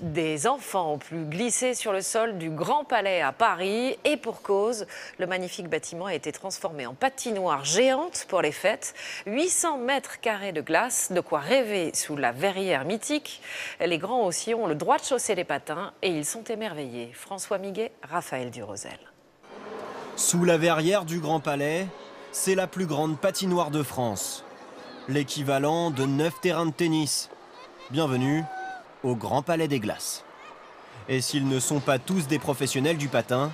Des enfants ont pu glisser sur le sol du Grand Palais à Paris et pour cause, le magnifique bâtiment a été transformé en patinoire géante pour les fêtes. 800 mètres carrés de glace, de quoi rêver sous la verrière mythique. Les grands aussi ont le droit de chausser les patins et ils sont émerveillés. François Miguet, Raphaël Durosel. Sous la verrière du Grand Palais, c'est la plus grande patinoire de France. L'équivalent de 9 terrains de tennis. Bienvenue au Grand Palais des Glaces. Et s'ils ne sont pas tous des professionnels du patin,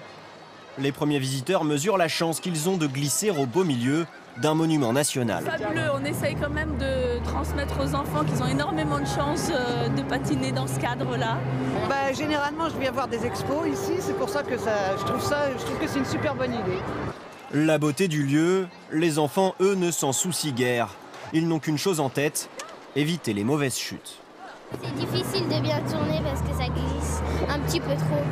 les premiers visiteurs mesurent la chance qu'ils ont de glisser au beau milieu d'un monument national. Fabuleux, on essaye quand même de transmettre aux enfants qu'ils ont énormément de chance de patiner dans ce cadre-là. Généralement, je viens voir des expos ici, c'est pour ça que je trouve que c'est une super bonne idée. La beauté du lieu, les enfants, eux, ne s'en soucient guère. Ils n'ont qu'une chose en tête, éviter les mauvaises chutes. C'est difficile de bien tourner parce que ça glisse un petit peu trop.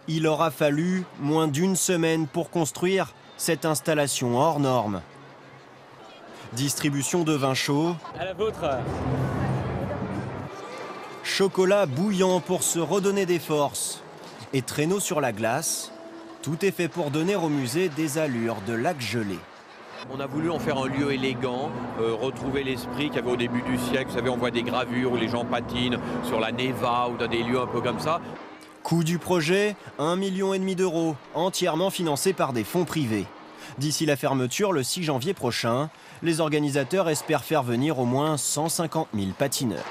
Il aura fallu moins d'une semaine pour construire cette installation hors norme. Distribution de vin chaud. À la vôtre. Chocolat bouillant pour se redonner des forces. Et traîneau sur la glace. Tout est fait pour donner au musée des allures de lac gelé. On a voulu en faire un lieu élégant, retrouver l'esprit qu'il y avait au début du siècle. Vous savez, on voit des gravures où les gens patinent sur la Neva ou dans des lieux un peu comme ça. Coût du projet, 1,5 million d'euros, entièrement financé par des fonds privés. D'ici la fermeture, le 6 janvier prochain, les organisateurs espèrent faire venir au moins 150 000 patineurs.